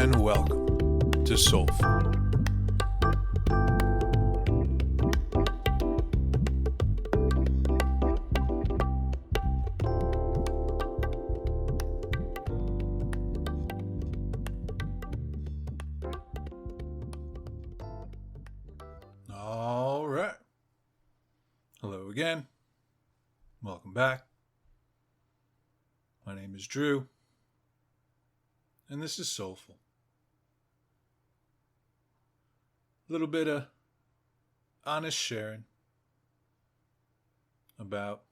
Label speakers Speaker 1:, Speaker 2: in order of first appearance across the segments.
Speaker 1: and welcome to Soulful. All right. Hello again. Welcome back. My name is Drew, and this is Soulful. A little bit of honest sharing about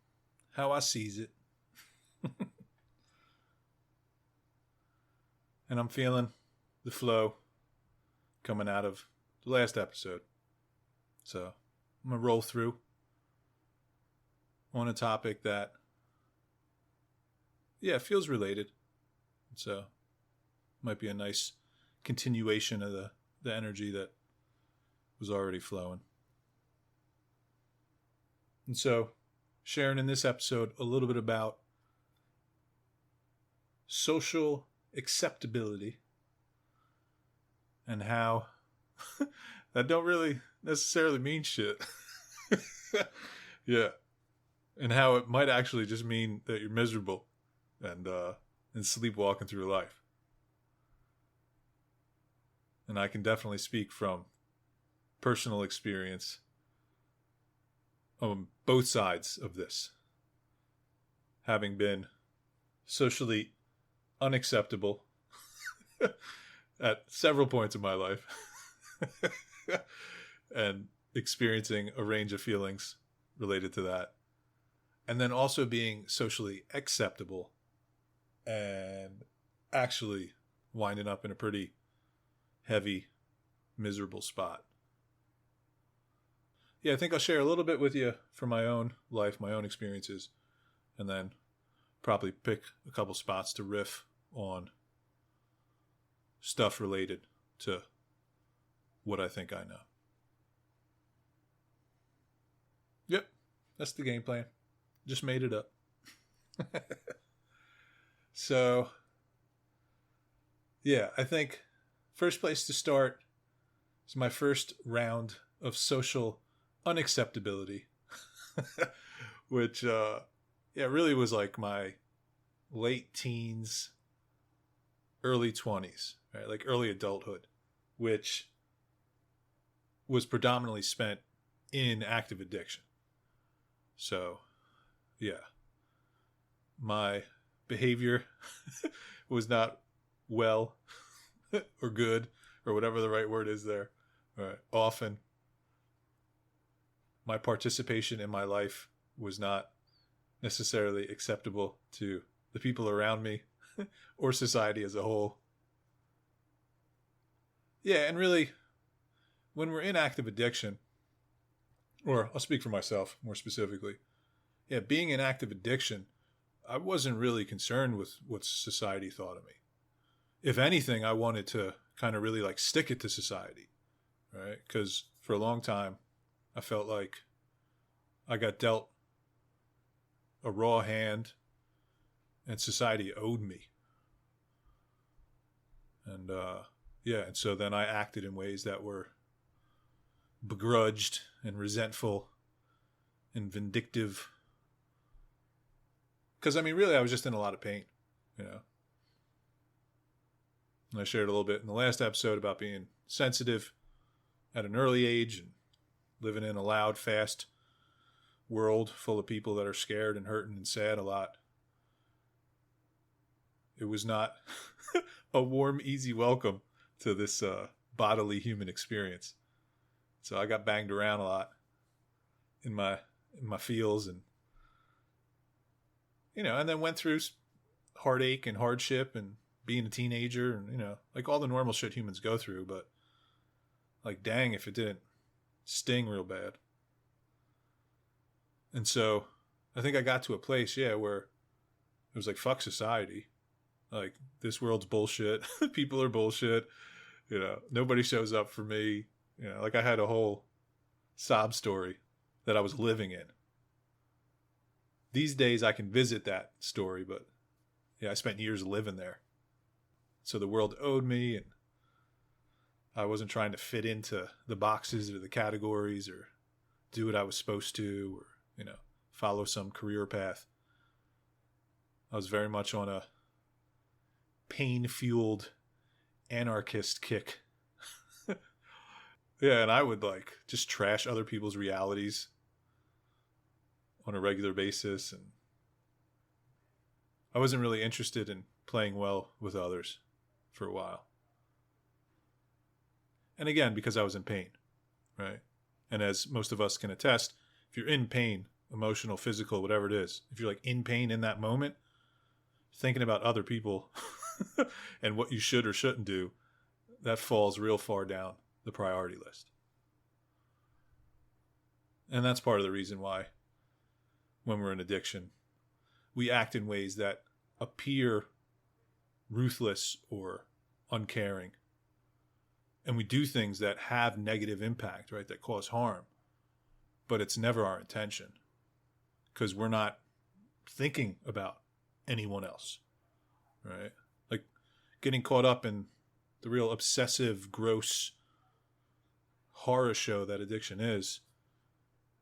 Speaker 1: how I sees it. And I'm feeling the flow coming out of the last episode. So I'm going to roll through on a topic that, feels related. So might be a nice continuation of the energy that was already flowing. And so sharing in this episode a little bit about social acceptability and how that don't really necessarily mean shit. Yeah. And how it might actually just mean that you're miserable and sleepwalking through life. And I can definitely speak from personal experience on both sides of this. Having been socially unacceptable at several points in my life and experiencing a range of feelings related to that. And then also being socially acceptable and actually winding up in a pretty heavy, miserable spot. Yeah, I think I'll share a little bit with you from my own life, my own experiences, and then probably pick a couple spots to riff on stuff related to what I think I know. Yep, that's the game plan. Just made it up. So, yeah, I think first place to start is my first round of social unacceptability, which, really was like my late teens, early 20s, right? Like early adulthood, which was predominantly spent in active addiction. So, yeah, my behavior was not well or good or whatever the right word is there. Right. Often my participation in my life was not necessarily acceptable to the people around me or society as a whole. Yeah, and really, when we're in active addiction, or I'll speak for myself more specifically, being in active addiction, I wasn't really concerned with what society thought of me. If anything, I wanted to kind of really like stick it to society, right? Because for a long time, I felt like I got dealt a raw hand and society owed me. And and so then I acted in ways that were begrudged and resentful and vindictive. Because, I mean, really, I was just in a lot of pain, And I shared a little bit in the last episode about being sensitive at an early age and living in a loud, fast world full of people that are scared and hurting and sad a lot. It was not a warm, easy welcome to this bodily human experience. So I got banged around a lot in my feels and and then went through heartache and hardship and being a teenager and, like all the normal shit humans go through. But like, dang, if it didn't sting real bad. And so I think I got to a place, where it was like, fuck society. Like, this world's bullshit. People are bullshit. Nobody shows up for me. Like I had a whole sob story that I was living in. These days I can visit that story, but I spent years living there. So the world owed me, and I wasn't trying to fit into the boxes or the categories or do what I was supposed to, or, follow some career path. I was very much on a pain-fueled anarchist kick. Yeah, and I would just trash other people's realities on a regular basis, and I wasn't really interested in playing well with others for a while. And again, because I was in pain, right? And as most of us can attest, if you're in pain, emotional, physical, whatever it is, if you're in pain in that moment, thinking about other people and what you should or shouldn't do, that falls real far down the priority list. And that's part of the reason why when we're in addiction, we act in ways that appear ruthless or uncaring. And we do things that have negative impact, right? That cause harm. But it's never our intention because we're not thinking about anyone else, right? Like getting caught up in the real obsessive, gross horror show that addiction is.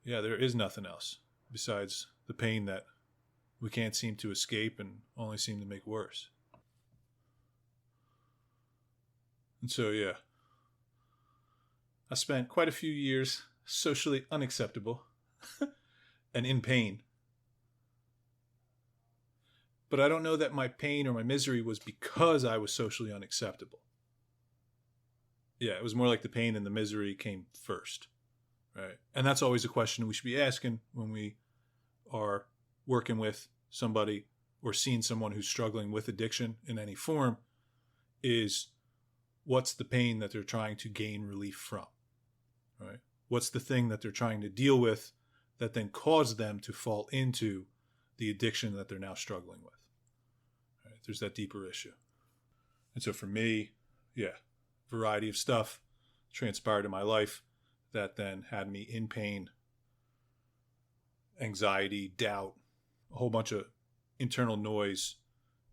Speaker 1: Yeah, there is nothing else besides the pain that we can't seem to escape and only seem to make worse. And so, yeah, I spent quite a few years socially unacceptable and in pain. But I don't know that my pain or my misery was because I was socially unacceptable. Yeah, it was more like the pain and the misery came first, right? And that's always a question we should be asking when we are working with somebody or seeing someone who's struggling with addiction in any form is what's the pain that they're trying to gain relief from, right? What's the thing that they're trying to deal with that then caused them to fall into the addiction that they're now struggling with, right? There's that deeper issue. And so for me, yeah, variety of stuff transpired in my life that then had me in pain, anxiety, doubt, a whole bunch of internal noise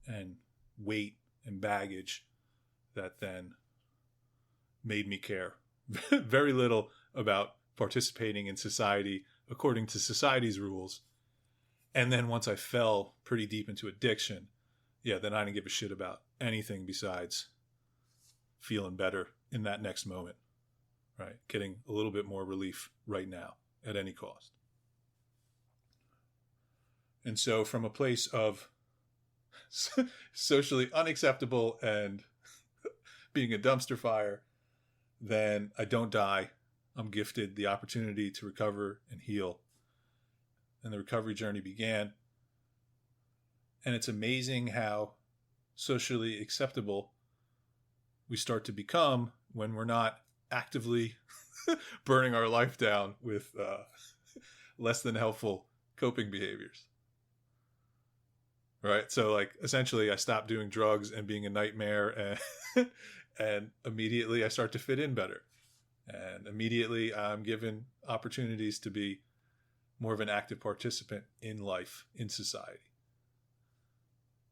Speaker 1: and weight and baggage that then made me care very little about participating in society according to society's rules. And then once I fell pretty deep into addiction, yeah, then I didn't give a shit about anything besides feeling better in that next moment, right? Getting a little bit more relief right now at any cost. And so from a place of socially unacceptable and being a dumpster fire, then I don't die. I'm gifted the opportunity to recover and heal. And the recovery journey began. And it's amazing how socially acceptable we start to become when we're not actively burning our life down with less than helpful coping behaviors. Right? So essentially I stopped doing drugs and being a nightmare and immediately I start to fit in better. And immediately I'm given opportunities to be more of an active participant in life, in society.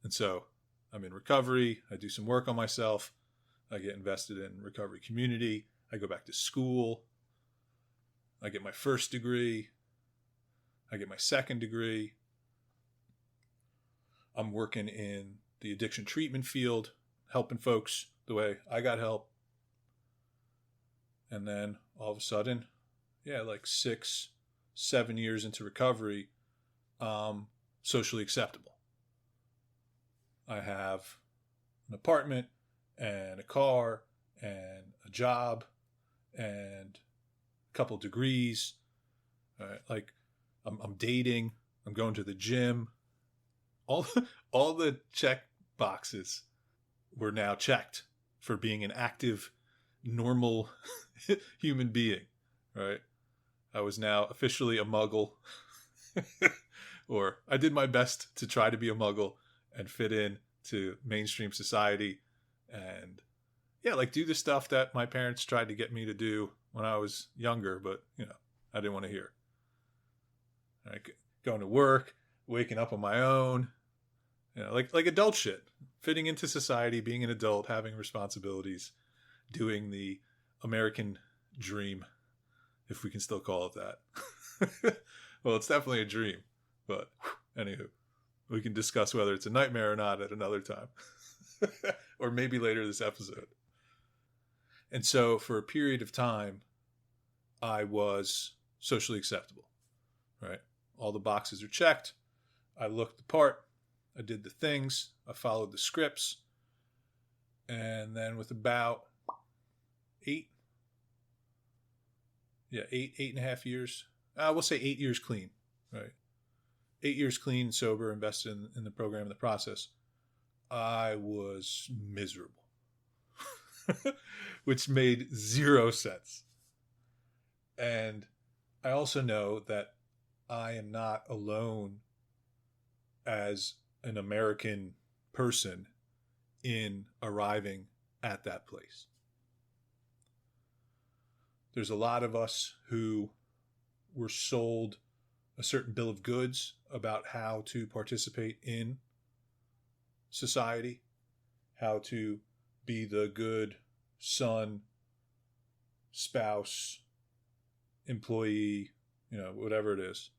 Speaker 1: And so I'm in recovery. I do some work on myself. I get invested in recovery community. I go back to school. I get my first degree. I get my second degree. I'm working in the addiction treatment field, helping folks the way I got help. And then all of a sudden, 6-7 years into recovery, socially acceptable. I have an apartment and a car and a job and a couple degrees. I'm dating. I'm going to the gym. All the check boxes were now checked for being an active, normal human being, right? I was now officially a muggle, or I did my best to try to be a muggle and fit in to mainstream society and do the stuff that my parents tried to get me to do when I was younger, but I didn't want to hear. Going to work, waking up on my own, like adult shit, fitting into society, being an adult, having responsibilities, doing the American dream, if we can still call it that. Well, it's definitely a dream, but anywho, we can discuss whether it's a nightmare or not at another time. Or maybe later this episode. And so for a period of time, I was socially acceptable, right? All the boxes are checked. I looked the part. I did the things. I followed the scripts. And then with about 8.5 years. We'll say 8 years clean, right? 8 years clean, sober, invested in the program and the process. I was miserable, which made zero sense. And I also know that I am not alone as an American person in arriving at that place. There's a lot of us who were sold a certain bill of goods about how to participate in society, how to be the good son, spouse, employee, whatever it is.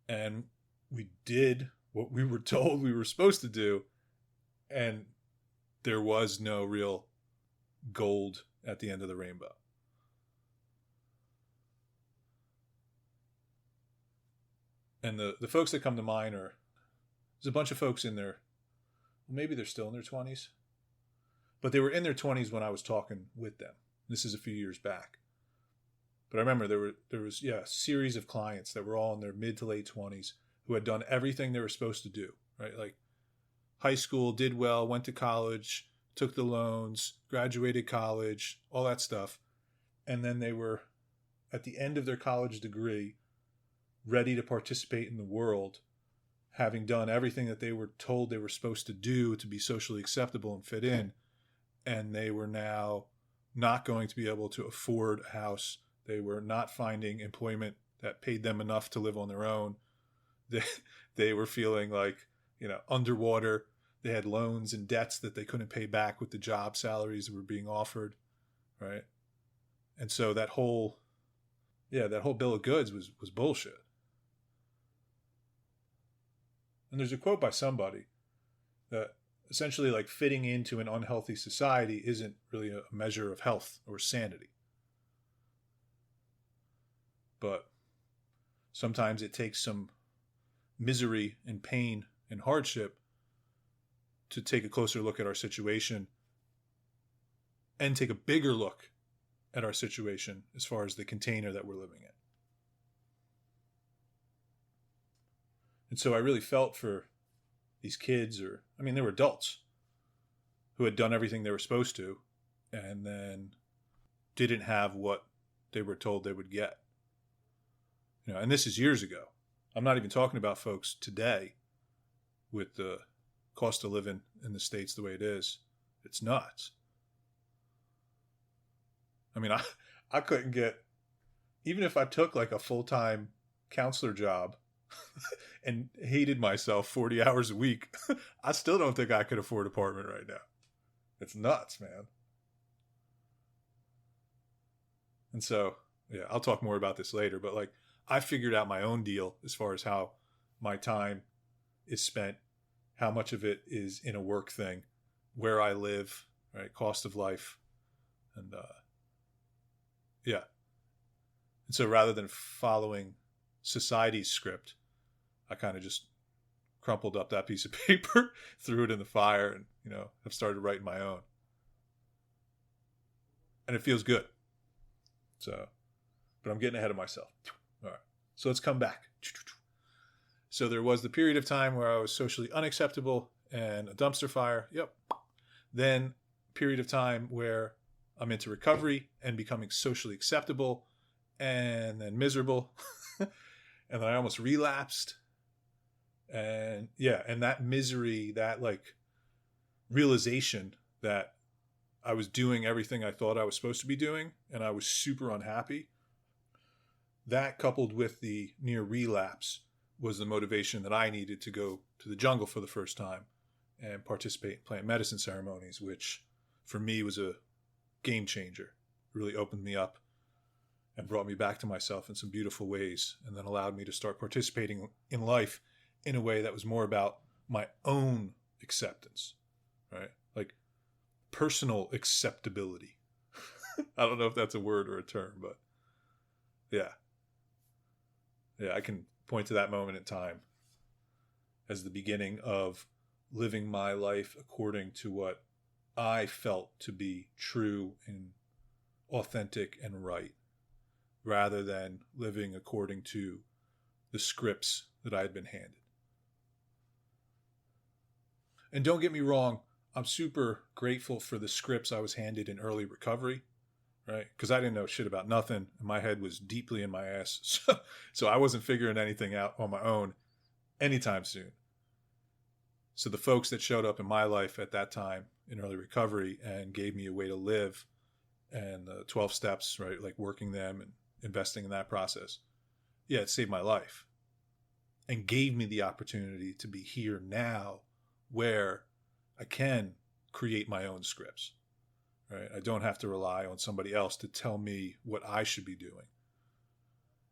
Speaker 1: And we did what we were told we were supposed to do, and there was no real gold at the end of the rainbow. And the folks that come to mind are, there's a bunch of folks in their, maybe they're still in their 20s, but they were in their 20s when I was talking with them. This is a few years back. But I remember there was a series of clients that were all in their mid to late 20s who had done everything they were supposed to do, right? Like high school, did well, went to college, took the loans, graduated college, all that stuff. And then they were at the end of their college degree, ready to participate in the world, having done everything that they were told they were supposed to do to be socially acceptable and fit in. And they were now not going to be able to afford a house. They were not finding employment that paid them enough to live on their own. They were feeling like, underwater. They had loans and debts that they couldn't pay back with the job salaries that were being offered, right? And so that whole bill of goods was bullshit. And there's a quote by somebody that essentially like fitting into an unhealthy society isn't really a measure of health or sanity. But sometimes it takes some misery and pain and hardship to take a closer look at our situation and take a bigger look at our situation as far as the container that we're living in. And so I really felt for these kids, they were adults who had done everything they were supposed to and then didn't have what they were told they would get. And this is years ago. I'm not even talking about folks today with the cost of living in the States the way it is. It's nuts. I couldn't get, even if I took like a full-time counselor job and hated myself 40 hours a week, I still don't think I could afford an apartment right now. It's nuts, man. And so, I'll talk more about this later, but like I figured out my own deal as far as how my time is spent, how much of it is in a work thing, where I live, right? Cost of life. And And so rather than following society's script, I kind of just crumpled up that piece of paper, threw it in the fire, and, have started writing my own. And it feels good. So, but I'm getting ahead of myself. All right. So let's come back. So there was the period of time where I was socially unacceptable and a dumpster fire. Yep. Then period of time where I'm into recovery and becoming socially acceptable and then miserable. And then I almost relapsed. And and that misery, that like realization that I was doing everything I thought I was supposed to be doing and I was super unhappy. That coupled with the near relapse was the motivation that I needed to go to the jungle for the first time and participate in plant medicine ceremonies, which for me was a game changer. It really opened me up and brought me back to myself in some beautiful ways, and then allowed me to start participating in life in a way that was more about my own acceptance, right? Like personal acceptability. I don't know if that's a word or a term, but yeah. Yeah, I can point to that moment in time as the beginning of living my life according to what I felt to be true and authentic and right, rather than living according to the scripts that I had been handed. And don't get me wrong, I'm super grateful for the scripts I was handed in early recovery, right? Because I didn't know shit about nothing, and my head was deeply in my ass. So I wasn't figuring anything out on my own anytime soon. So the folks that showed up in my life at that time in early recovery and gave me a way to live, and the 12 steps, right? Like working them and investing in that process. Yeah, it saved my life and gave me the opportunity to be here now where I can create my own scripts, right? I don't have to rely on somebody else to tell me what I should be doing.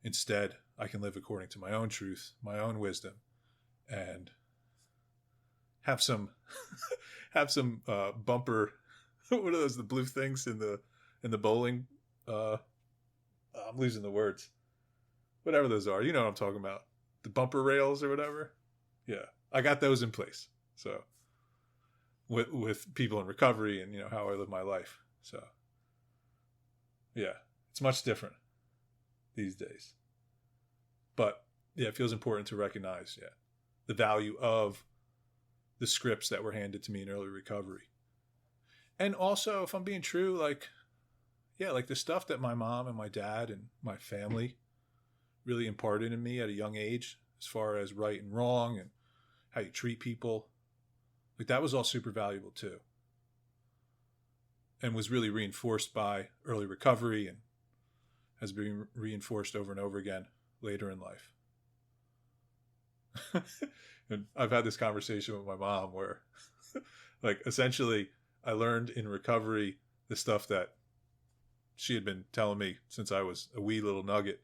Speaker 1: Instead, I can live according to my own truth, my own wisdom, and have some bumper. What are those? The blue things in the bowling. I'm losing the words. Whatever those are, you know what I'm talking about. The bumper rails or whatever. Yeah, I got those in place. So with people in recovery and how I live my life. So yeah, it's much different these days. But yeah, it feels important to recognize the value of the scripts that were handed to me in early recovery. And also, if I'm being true, like the stuff that my mom and my dad and my family really imparted in me at a young age, as far as right and wrong and how you treat people, like that was all super valuable too. And was really reinforced by early recovery and has been reinforced over and over again later in life. And I've had this conversation with my mom where like essentially I learned in recovery the stuff that she had been telling me since I was a wee little nugget,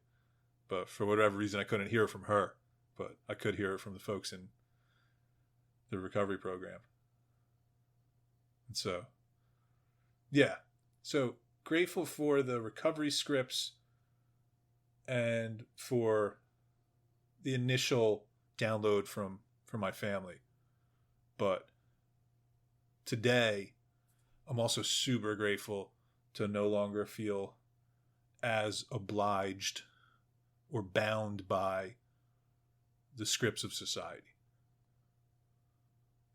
Speaker 1: but for whatever reason I couldn't hear it from her, but I could hear it from the folks in the recovery program. And so so grateful for the recovery scripts and for the initial download from my family. But today, I'm also super grateful to no longer feel as obliged or bound by the scripts of society.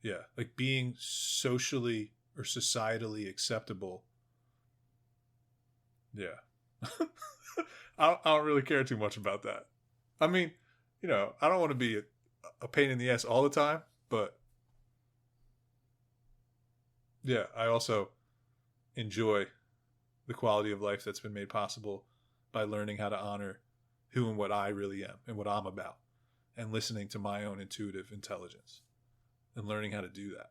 Speaker 1: Yeah, like being socially or societally acceptable. Yeah. I don't really care too much about that. I mean, I don't want to be a pain in the ass all the time, but yeah, I also enjoy the quality of life that's been made possible by learning how to honor who and what I really am and what I'm about, and listening to my own intuitive intelligence and learning how to do that.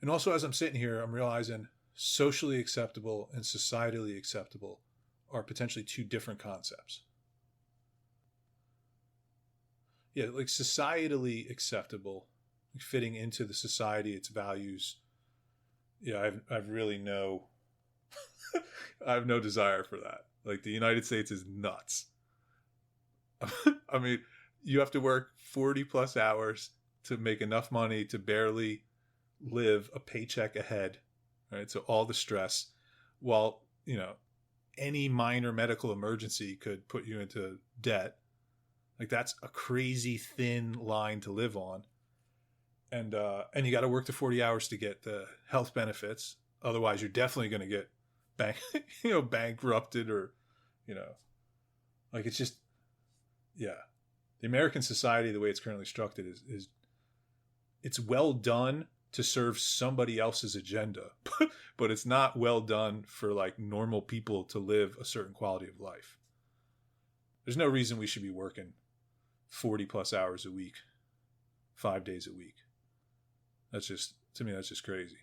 Speaker 1: And also, as I'm sitting here, I'm realizing socially acceptable and societally acceptable are potentially two different concepts. Yeah, like societally acceptable, fitting into the society, its values. Yeah, I've really I have no desire for that. Like the United States is nuts. I mean, you have to work 40 plus hours to make enough money to barely live a paycheck ahead, right? So all the stress, while, any minor medical emergency could put you into debt. Like that's a crazy thin line to live on. And you got to work the 40 hours to get the health benefits. Otherwise you're definitely going to get bankrupted or, like it's just, the American society, the way it's currently structured is it's well done to serve somebody else's agenda, but it's not well done for like normal people to live a certain quality of life. There's no reason we should be working 40 plus hours a week, 5 days a week. To me, that's just crazy.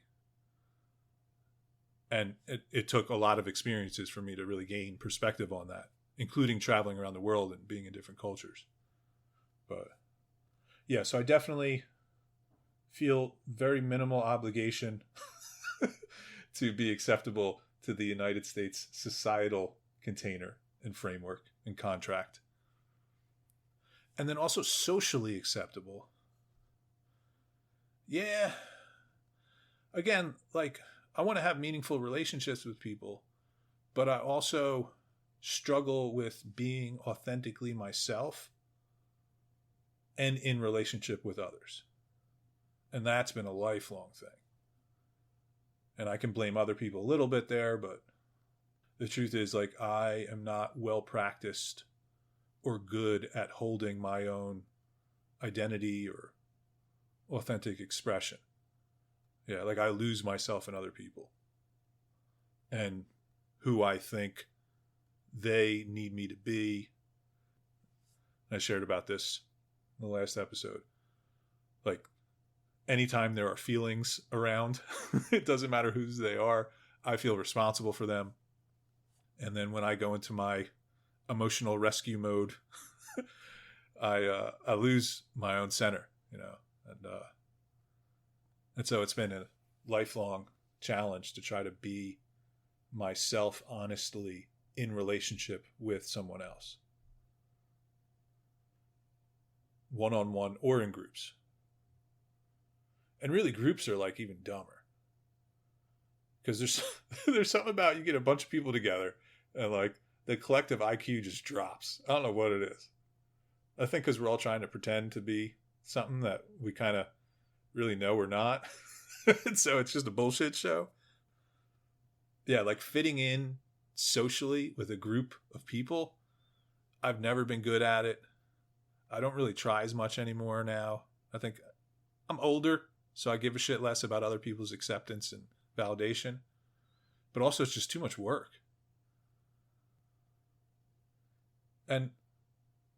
Speaker 1: And it took a lot of experiences for me to really gain perspective on that, including traveling around the world and being in different cultures. But yeah, so I definitely feel very minimal obligation to be acceptable to the United States societal container and framework and contract. And then also socially acceptable. Yeah. Again, like, I want to have meaningful relationships with people, but I also struggle with being authentically myself and in relationship with others. And that's been a lifelong thing. And I can blame other people a little bit there, but the truth is, like, I am not well practiced or good at holding my own identity or authentic expression. Yeah, like, I lose myself in other people and who I think they need me to be. I shared about this in the last episode. Like, anytime there are feelings around, it doesn't matter whose they are, I feel responsible for them. And then when I go into my emotional rescue mode, I lose my own center, and so it's been a lifelong challenge to try to be myself honestly in relationship with someone else, one-on-one or in groups. And really, groups are like even dumber, because there's something about, you get a bunch of people together and like the collective IQ just drops. I don't know what it is. I think because we're all trying to pretend to be something that we kind of really know we're not. So it's just a bullshit show. Yeah, like fitting in socially with a group of people, I've never been good at it. I don't really try as much anymore now. I think I'm older, so I give a shit less about other people's acceptance and validation. But also, it's just too much work. And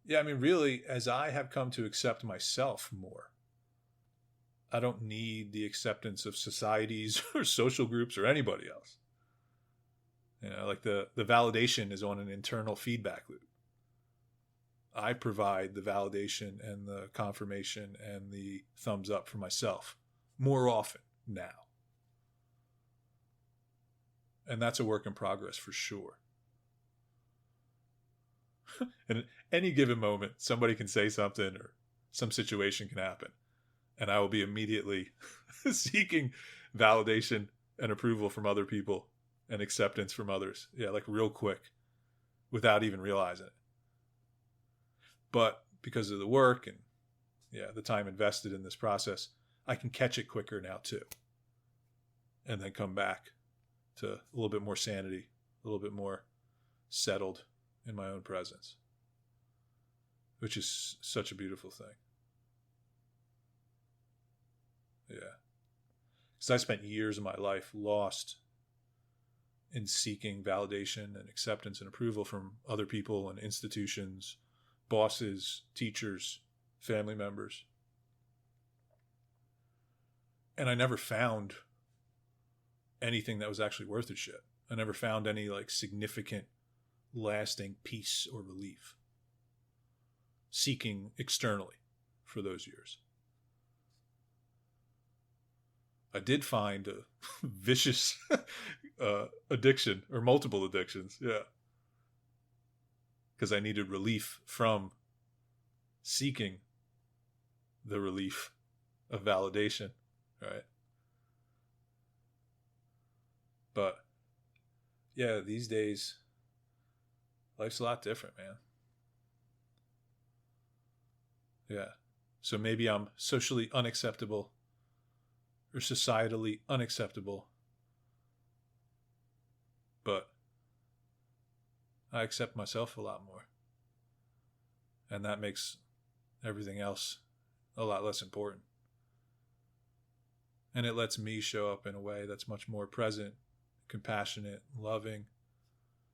Speaker 1: yeah, I mean, really, as I have come to accept myself more, I don't need the acceptance of societies or social groups or anybody else. Like the validation is on an internal feedback loop. I provide the validation and the confirmation and the thumbs up for myself more often now. And that's a work in progress for sure. And at any given moment, somebody can say something or some situation can happen, and I will be immediately seeking validation and approval from other people and acceptance from others. Yeah, like real quick, without even realizing it. But because of the work and the time invested in this process, I can catch it quicker now too. And then come back to a little bit more sanity, a little bit more settled in my own presence, which is such a beautiful thing. Yeah. Because I spent years of my life lost in seeking validation and acceptance and approval from other people and institutions, bosses, teachers, family members. And I never found anything that was actually worth a shit. I never found any like significant, lasting peace or relief seeking externally for those years. I did find a vicious addiction or multiple addictions. Yeah. Because I needed relief from seeking the relief of validation. Right. But yeah, these days, life's a lot different, man. Yeah. So maybe I'm socially unacceptable or societally unacceptable, but I accept myself a lot more. And that makes everything else a lot less important. And it lets me show up in a way that's much more present, compassionate, loving,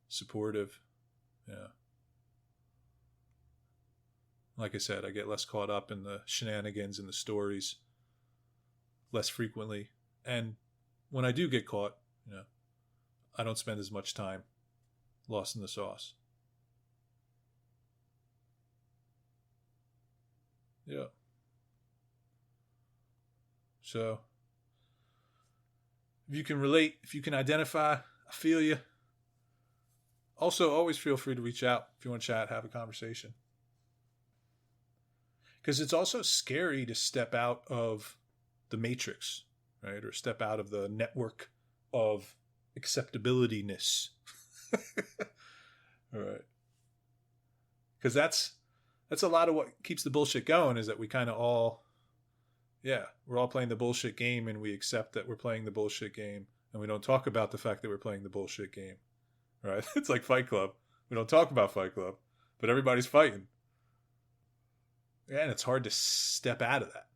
Speaker 1: supportive. Yeah. Like I said, I get less caught up in the shenanigans and the stories less frequently. And when I do get caught, I don't spend as much time lost in the sauce. Yeah. So if you can relate, if you can identify, I feel you. Also, always feel free to reach out if you want to chat, have a conversation. Because it's also scary to step out of the matrix, right? Or step out of the network of acceptability-ness. All right. Because that's a lot of what keeps the bullshit going, is that we kind of all, we're all playing the bullshit game, and we accept that we're playing the bullshit game, and we don't talk about the fact that we're playing the bullshit game, right? It's like Fight Club. We don't talk about Fight Club, but everybody's fighting. Yeah, and it's hard to step out of that.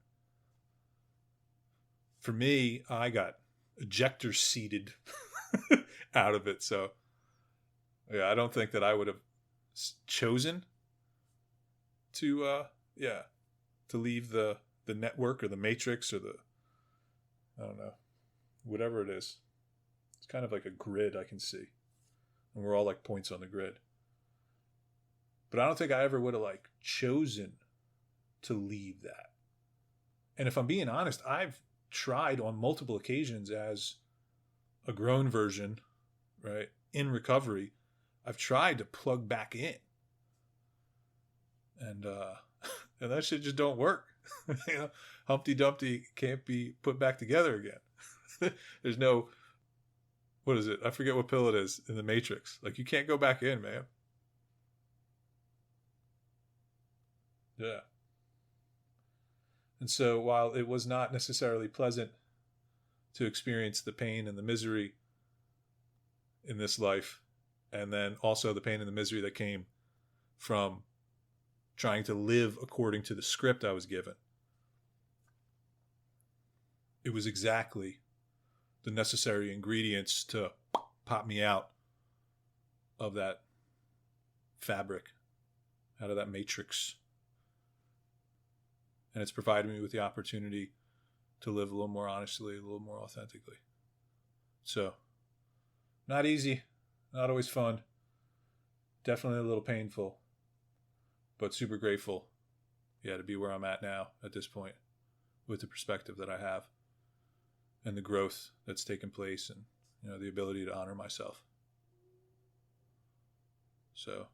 Speaker 1: For me, I got ejector seated out of it. So, yeah, I don't think that I would have chosen to, to leave the network or the matrix or I don't know, whatever it is. It's kind of like a grid I can see. And we're all like points on the grid. But I don't think I ever would have like chosen to leave that. And if I'm being honest, I've tried on multiple occasions as a grown version, right, in recovery. I've tried to plug back in. And and that shit just don't work. You know, Humpty Dumpty can't be put back together again. There's no, what is it? I forget what pill it is in the Matrix. Like, you can't go back in, man. Yeah. And so while it was not necessarily pleasant to experience the pain and the misery in this life, and then also the pain and the misery that came from trying to live according to the script I was given, it was exactly the necessary ingredients to pop me out of that fabric, out of that matrix. And it's provided me with the opportunity to live a little more honestly, a little more authentically. So, not easy, not always fun, definitely a little painful, but super grateful, to be where I'm at now at this point, with the perspective that I have and the growth that's taken place, and, you know, the ability to honor myself. So,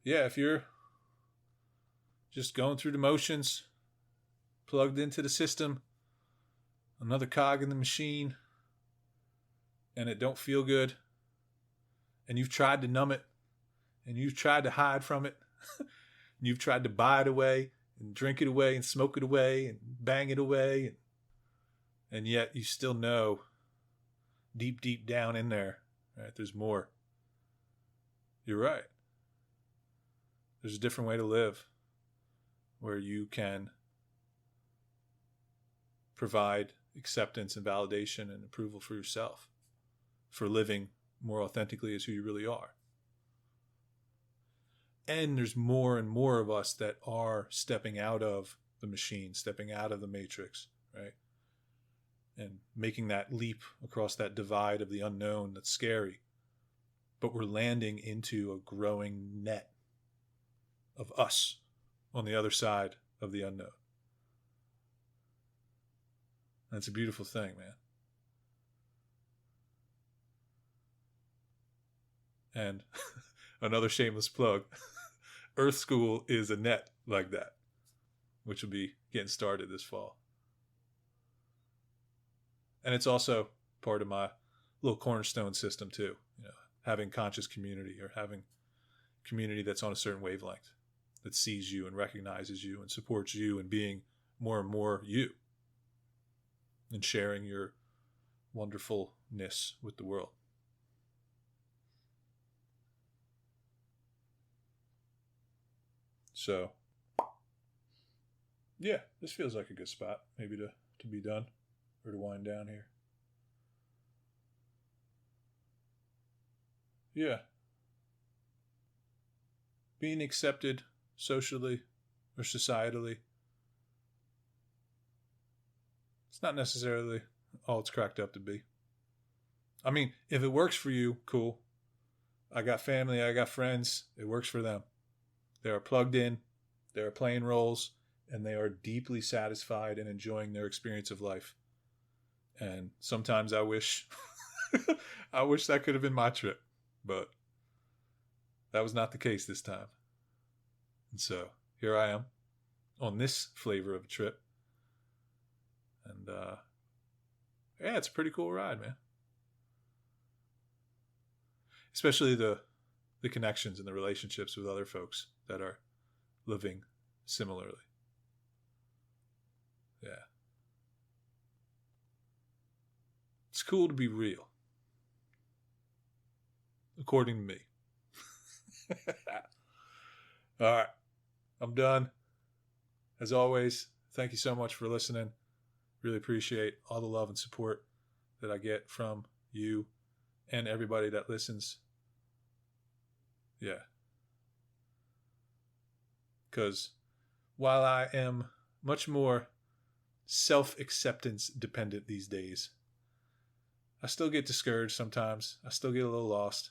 Speaker 1: if you're just going through the motions, plugged into the system, another cog in the machine, and it don't feel good, and you've tried to numb it, and you've tried to hide from it, and you've tried to buy it away, and drink it away, and smoke it away, and bang it away, and yet you still know deep, deep down in there, right, there's more. You're right. There's a different way to live, where you can provide acceptance and validation and approval for yourself, for living more authentically as who you really are. And there's more and more of us that are stepping out of the machine, stepping out of the matrix, right? And making that leap across that divide of the unknown that's scary. But we're landing into a growing net of us on the other side of the unknown. And it's a beautiful thing, man. And another shameless plug, Earth School is a net like that, which will be getting started this fall. And it's also part of my little cornerstone system too, you know, having conscious community, or having community that's on a certain wavelength, that sees you and recognizes you and supports you and being more and more you, and sharing your wonderfulness with the world. So, this feels like a good spot maybe to be done, or to wind down here. Yeah. Being accepted socially or societally, it's not necessarily all it's cracked up to be. I mean, if it works for you, cool. I got family, I got friends. It works for them. They are plugged in, they are playing roles, and they are deeply satisfied and enjoying their experience of life. And sometimes I wish I wish that could have been my trip, but that was not the case this time. And so here I am on this flavor of a trip. And yeah, it's a pretty cool ride, man. Especially the connections and the relationships with other folks that are living similarly. Yeah. It's cool to be real. According to me. All right. I'm done. As always, thank you so much for listening. Really appreciate all the love and support that I get from you and everybody that listens. Yeah. Because while I am much more self-acceptance dependent these days, I still get discouraged sometimes. I still get a little lost.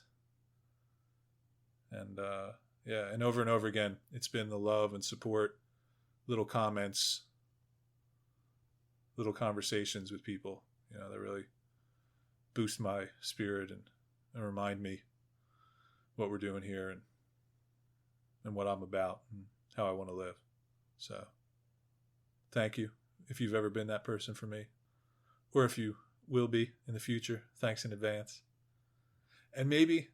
Speaker 1: And yeah, and over again, it's been the love and support, little comments, little conversations with people, that really boost my spirit and remind me what we're doing here and what I'm about and how I want to live. So thank you if you've ever been that person for me, or if you will be in the future. Thanks in advance. And maybe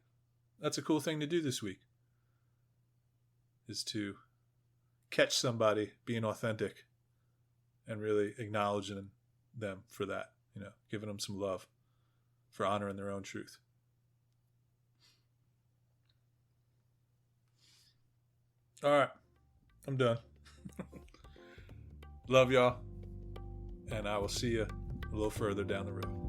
Speaker 1: that's a cool thing to do this week, is to catch somebody being authentic and really acknowledging them for that, giving them some love for honoring their own truth. All right, I'm done. Love y'all, and I will see you a little further down the road.